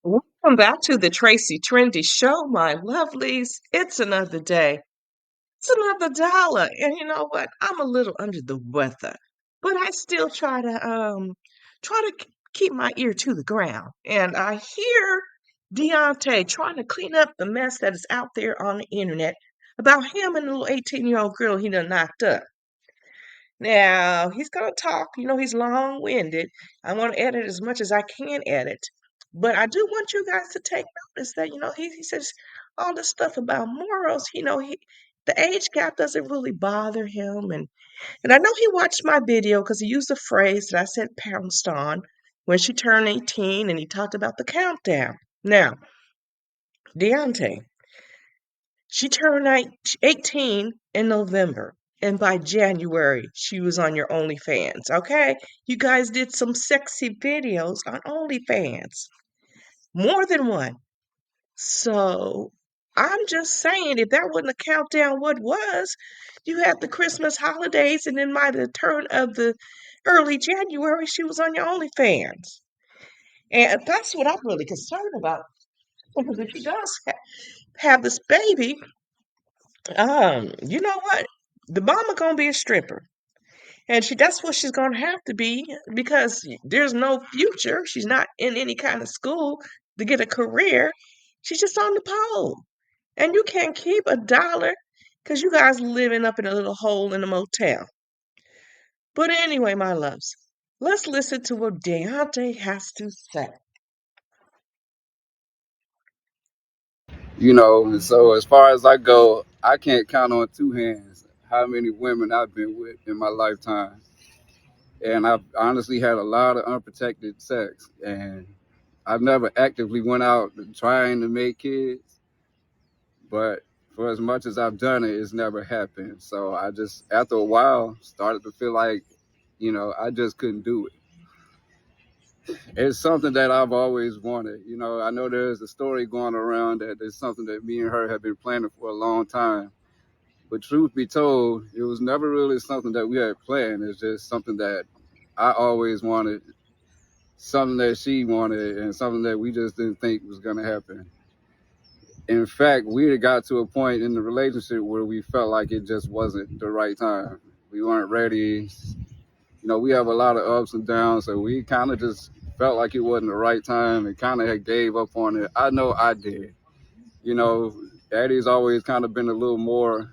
Welcome back to the Tracie Trendy Show, my lovelies. It's another day. It's another dollar. And you know what? I'm a little under the weather, but I still try to keep my ear to the ground. And I hear Daonte trying to clean up the mess that is out there on the internet about him and the little 18-year-old girl he done knocked up. Now, he's going to talk. He's long-winded. I want to edit as much as I can edit. But I do want you guys to take notice that, he says all this stuff about morals. The age gap doesn't really bother him. And I know he watched my video because he used a phrase that I said pounced on when she turned 18 and he talked about the countdown. Now, Deontay, she turned 18 in November, and by January, she was on your OnlyFans, okay? You guys did some sexy videos on OnlyFans, more than one. So I'm just saying, if that wasn't a countdown, what was? You had the Christmas holidays, and then by the turn of the early January, she was on your OnlyFans. And that's what I'm really concerned about. Because if she does have this baby, you know what? The mama gonna be a stripper. And that's what she's gonna have to be because there's no future. She's not in any kind of school to get a career. She's just on the pole. And you can't keep a dollar because you guys living up in a little hole in a motel. But anyway, my loves, let's listen to what Deontay has to say. And so as far as I go, I can't count on two hands how many women I've been with in my lifetime. And I've honestly had a lot of unprotected sex. And I've never actively went out trying to make kids, but for as much as I've done it, it's never happened. So I just, after a while, started to feel like, I just couldn't do it. It's something that I've always wanted. I know there's a story going around that it's something that me and her have been planning for a long time. But truth be told, it was never really something that we had planned. It's just something that I always wanted, something that she wanted, and something that we just didn't think was going to happen. In fact, we had got to a point in the relationship where we felt like it just wasn't the right time. We weren't ready. We have a lot of ups and downs, so we kind of just felt like it wasn't the right time and kind of had gave up on it. I know I did. Addie's always kind of been a little more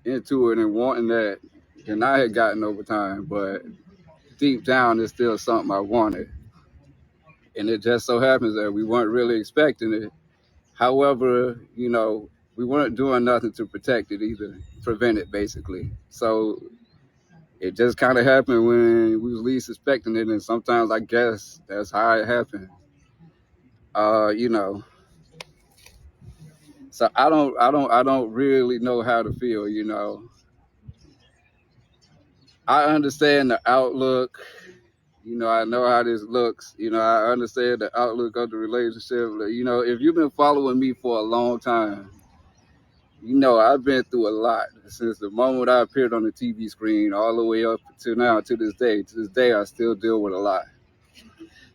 into it and wanting that than I had gotten over time, but deep down, it's still something I wanted. And it just so happens that we weren't really expecting it. However, we weren't doing nothing to protect it either, prevent it basically. So it just kind of happened when we was least expecting it, and sometimes I guess that's how it happened. Uh, you know, so I don't really know how to feel. I understand the outlook. I know how this looks. I understand the outlook of the relationship. If you've been following me for a long time, I've been through a lot since the moment I appeared on the TV screen all the way up to now, to this day. To this day, I still deal with a lot.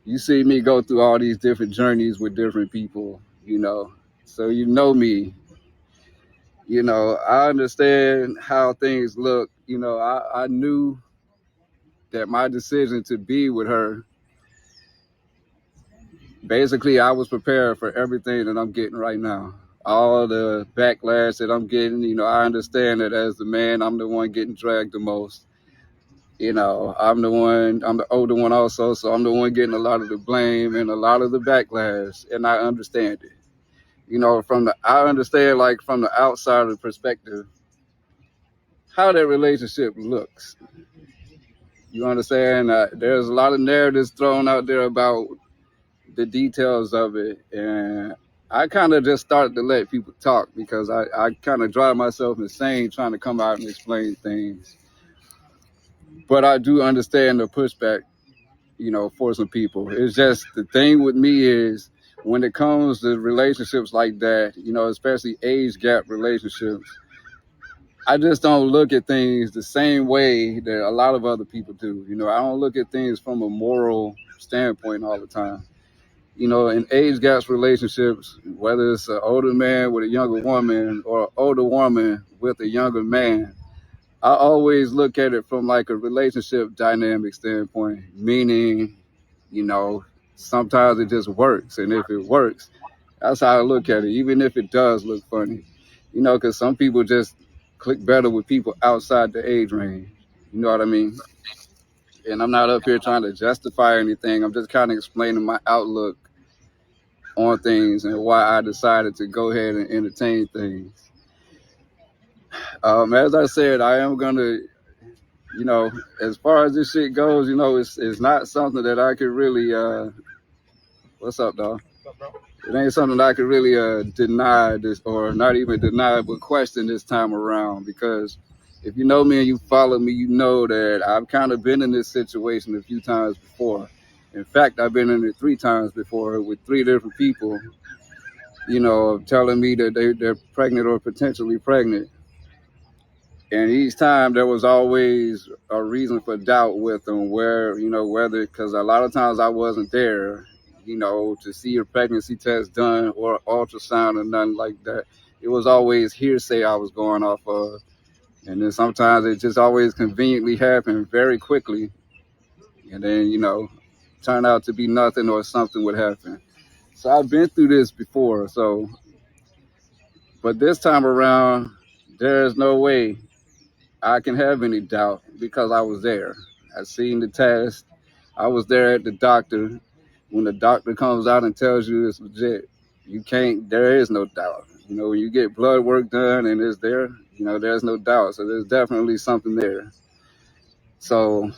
You see me go through all these different journeys with different people. So you know me. I understand how things look. I knew that my decision to be with her, basically, I was prepared for everything that I'm getting right now. All the backlash that I'm getting, I understand that as the man, I'm the one getting dragged the most. I'm the older one also, so I'm the one getting a lot of the blame and a lot of the backlash, and I understand it. I understand, like, from the outsider perspective, how that relationship looks. You understand? There's a lot of narratives thrown out there about the details of it, and I kind of just started to let people talk because I kind of drive myself insane trying to come out and explain things. But I do understand the pushback, for some people. It's just the thing with me is when it comes to relationships like that, especially age gap relationships, I just don't look at things the same way that a lot of other people do. I don't look at things from a moral standpoint all the time. You know, in age gaps relationships, whether it's an older man with a younger woman or an older woman with a younger man, I always look at it from like a relationship dynamic standpoint, meaning, you know, sometimes it just works. And if it works, that's how I look at it, even if it does look funny, you know, because some people just click better with people outside the age range. You know what I mean? And I'm not up here trying to justify anything. I'm just kind of explaining my outlook on things and why I decided to go ahead and entertain things. As I said, I am gonna, you know, as far as this shit goes, you know, it's not something that I could really. What's up, dog? It ain't something that I could really deny this, or not even deny, but question this time around. Because if you know me and you follow me, you know that I've kind of been in this situation a few times before. In fact, I've been in it 3 times before with 3 different people, you know, telling me that they're pregnant or potentially pregnant. And each time there was always a reason for doubt with them, where, you know, whether, because a lot of times I wasn't there, you know, to see a pregnancy test done or ultrasound or nothing like that. It was always hearsay I was going off of. And then sometimes it just always conveniently happened very quickly. And then, you know, turn out to be nothing or something would happen. So I've been through this before. So, but this time around, there's no way I can have any doubt because I was there. I seen the test. I was there at the doctor. When the doctor comes out and tells you it's legit, you can't, there is no doubt. You know, when you get blood work done and it's there, you know, there's no doubt. So there's definitely something there. So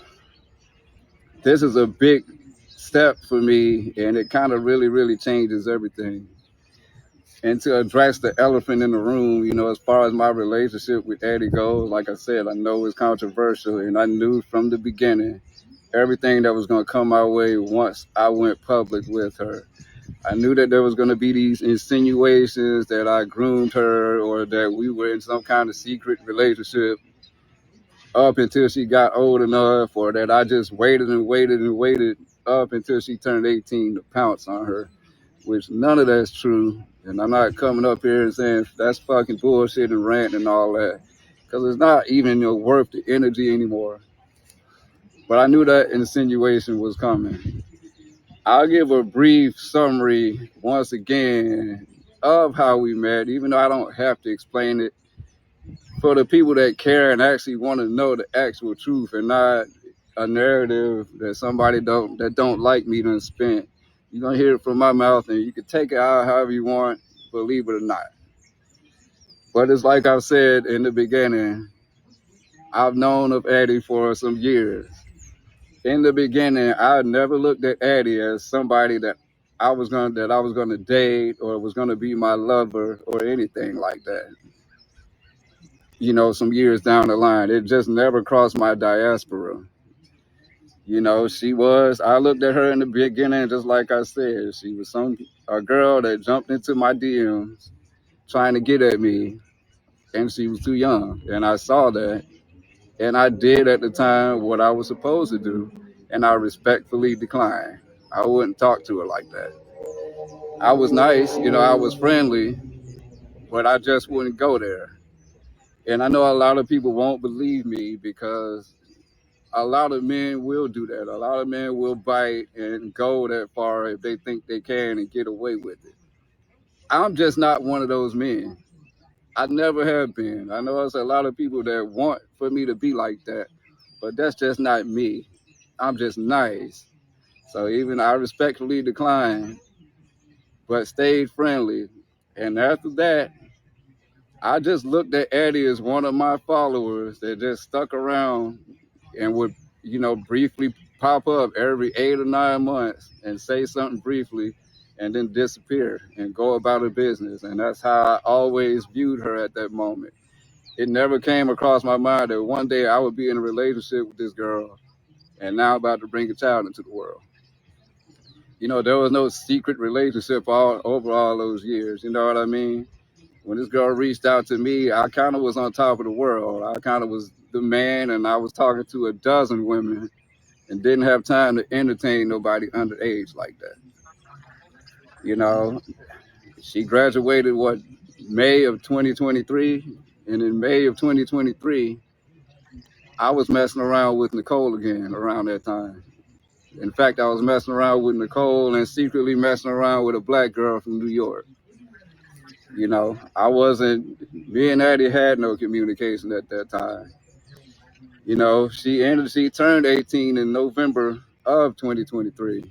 this is a big step for me, and it kind of really, really changes everything. And to address the elephant in the room, you know, as far as my relationship with Addie goes, like I said, I know it's controversial, and I knew from the beginning everything that was going to come my way once I went public with her. I knew that there was going to be these insinuations that I groomed her or that we were in some kind of secret relationship up until she got old enough, or that I just waited and waited and waited up until she turned 18 to pounce on her, which none of that's true. And I'm not coming up here and saying that's fucking bullshit and rant and all that, because it's not even, you know, worth the energy anymore. But I knew that insinuation was coming. I'll give a brief summary once again of how we met, even though I don't have to explain it, for the people that care and actually want to know the actual truth and not a narrative that somebody don't like me done spent. You're gonna hear it from my mouth, and you can take it out however you want, believe it or not. But it's like I've said in the beginning, I've known of Addie for some years. In the beginning, I never looked at Addie as somebody that I was gonna date or was gonna be my lover or anything like that. You know, some years down the line, it just never crossed my diaspora. You know, I looked at her in the beginning, just like I said, she was a girl that jumped into my DMs trying to get at me, and she was too young. And I saw that. And I did at the time what I was supposed to do, and I respectfully declined. I wouldn't talk to her like that. I was nice, you know, I was friendly, but I just wouldn't go there. And I know a lot of people won't believe me because a lot of men will do that. A lot of men will bite and go that far if they think they can and get away with it. I'm just not one of those men. I never have been. I know there's a lot of people that want for me to be like that, but that's just not me. I'm just nice. So even I respectfully declined, but stayed friendly. And after that, I just looked at Eddie as one of my followers that just stuck around and would, you know, briefly pop up every 8 or 9 months and say something briefly and then disappear and go about her business. And that's how I always viewed her at that moment. It never came across my mind that one day I would be in a relationship with this girl and now about to bring a child into the world. You know, there was no secret relationship over all those years. You know what I mean? When this girl reached out to me, I kind of was on top of the world. I kind of was the man, and I was talking to a dozen women and didn't have time to entertain nobody underage like that. You know, she graduated May of 2023, and in May of 2023, I was messing around with Nicole again around that time. In fact, I was messing around with Nicole and secretly messing around with a black girl from New York. You know, me and Addie had no communication at that time. You know, she turned 18 in November of 2023.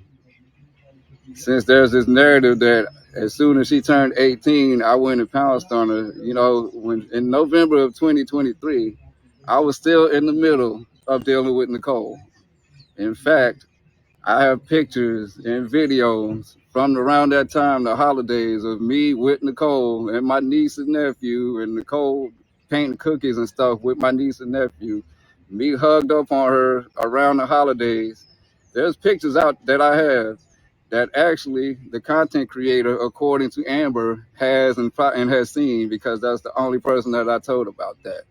Since there's this narrative that as soon as she turned 18, I went and pounced on her. You know, when in November of 2023, I was still in the middle of dealing with Nicole. In fact, I have pictures and videos from around that time, the holidays, of me with Nicole and my niece and nephew, and Nicole painting cookies and stuff with my niece and nephew. Me hugged up on her around the holidays. There's pictures out that I have that actually the content creator, according to Amber, and has seen, because that's the only person that I told about that.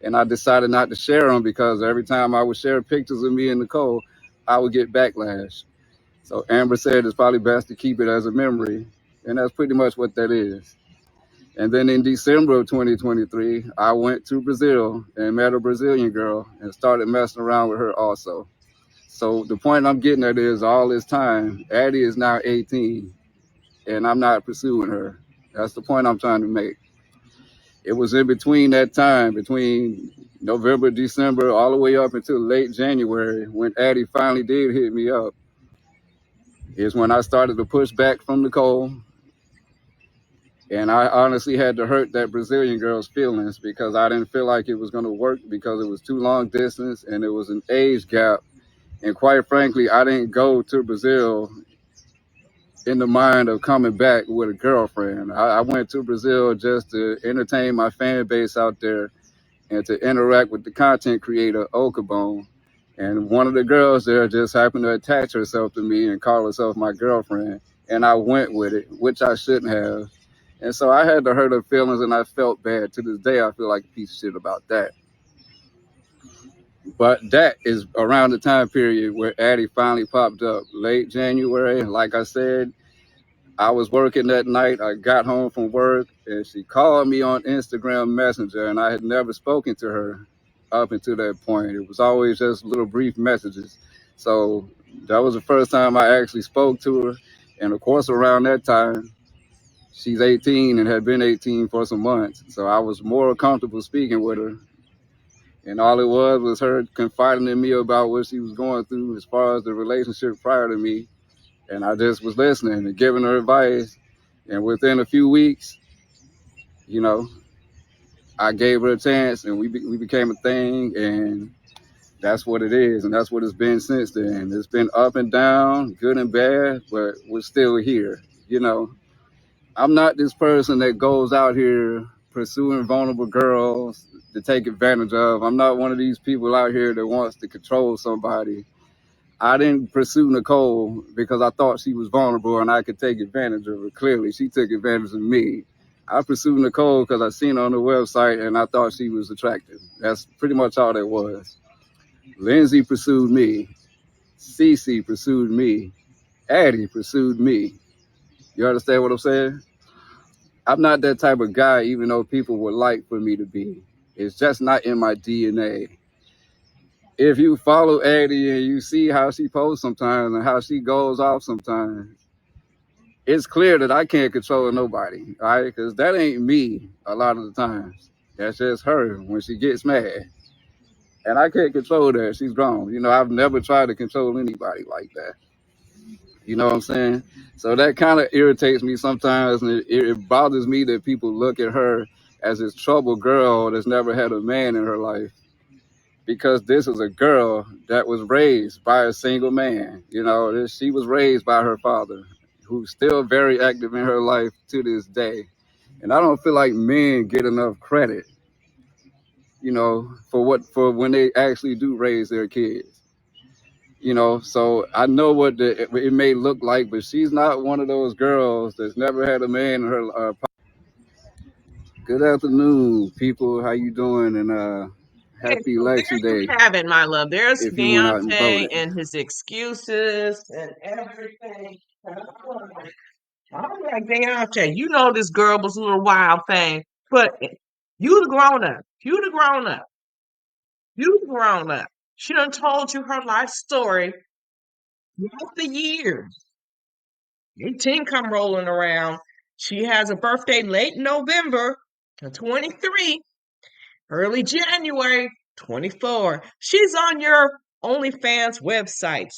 And I decided not to share them because every time I would share pictures of me and Nicole, I would get backlash. So Amber said it's probably best to keep it as a memory. And that's pretty much what that is. And then in December of 2023, I went to Brazil and met a Brazilian girl and started messing around with her also. So the point I'm getting at is all this time, Addie is now 18 and I'm not pursuing her. That's the point I'm trying to make. It was in between that time, between November, December, all the way up until late January, when Addie finally did hit me up, is when I started to push back from Nicole. And I honestly had to hurt that Brazilian girl's feelings because I didn't feel like it was going to work because it was too long distance and it was an age gap. And quite frankly, I didn't go to Brazil in the mind of coming back with a girlfriend. I went to Brazil just to entertain my fan base out there and to interact with the content creator, Okabone. And one of the girls there just happened to attach herself to me and call herself my girlfriend. And I went with it, which I shouldn't have. And so I had to hurt her feelings, and I felt bad. To this day, I feel like a piece of shit about that. But that is around the time period where Addie finally popped up, late January. Like I said, I was working that night. I got home from work, and she called me on Instagram Messenger, and I had never spoken to her up until that point. It was always just little brief messages. So that was the first time I actually spoke to her. And of course, around that time, she's 18 and had been 18 for some months. So I was more comfortable speaking with her. And all it was her confiding in me about what she was going through as far as the relationship prior to me. And I just was listening and giving her advice. And within a few weeks, you know, I gave her a chance and we became a thing. And that's what it is. And that's what it's been since then. It's been up and down, good and bad, but we're still here. You know, I'm not this person that goes out here pursuing vulnerable girls to take advantage of. I'm not one of these people out here that wants to control somebody. I didn't pursue Nicole because I thought she was vulnerable and I could take advantage of her. Clearly, she took advantage of me. I pursued Nicole because I seen her on the website and I thought she was attractive. That's pretty much all that was. Lindsay pursued me. Cece pursued me. Addie pursued me. You understand what I'm saying? I'm not that type of guy, even though people would like for me to be. It's just not in my DNA. If you follow Addie and you see how she posts sometimes and how she goes off sometimes, it's clear that I can't control nobody, all right? Because that ain't me a lot of the times. That's just her when she gets mad. And I can't control that. She's grown. You know, I've never tried to control anybody like that. You know what I'm saying? So that kind of irritates me sometimes, and it bothers me that people look at her as this troubled girl that's never had a man in her life, because this is a girl that was raised by a single man. You know, she was raised by her father, who's still very active in her life to this day. And I don't feel like men get enough credit, you know, for when they actually do raise their kids. You know, so I know what it may look like, but she's not one of those girls that's never had a man in her. Good afternoon, people. How you doing? And Okay, Happy so Election there you Day have it, my love. There's if you went out and Daonte voted. and his excuses and everything. And I'm like, Daonte, you know this girl was a little wild thing, but you the grown up. You the grown up. You the grown up. She done told you her life story throughout the years. 18 come rolling around. She has a birthday late November, 23, early January, 24. She's on your OnlyFans website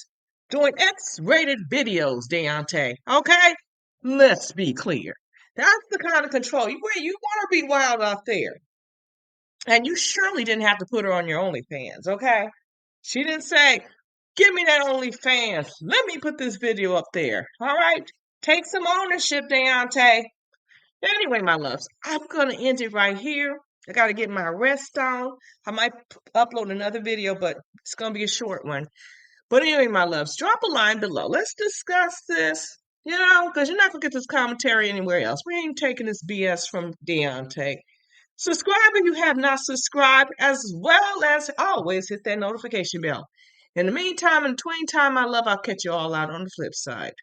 doing X-rated videos, Daonte. Okay? Let's be clear. That's the kind of control you want to be wild out there. And you surely didn't have to put her on your OnlyFans, okay? She didn't say, give me that OnlyFans. Let me put this video up there. All right? Take some ownership, Daonte. Anyway, my loves, I'm going to end it right here. I got to get my rest on. I might upload another video, but it's going to be a short one. But anyway, my loves, drop a line below. Let's discuss this, because you're not going to get this commentary anywhere else. We ain't taking this BS from Daonte. Subscribe if you have not subscribed, as well as always hit that notification bell. In the meantime, in between time, my love, I'll catch you all out on the flip side.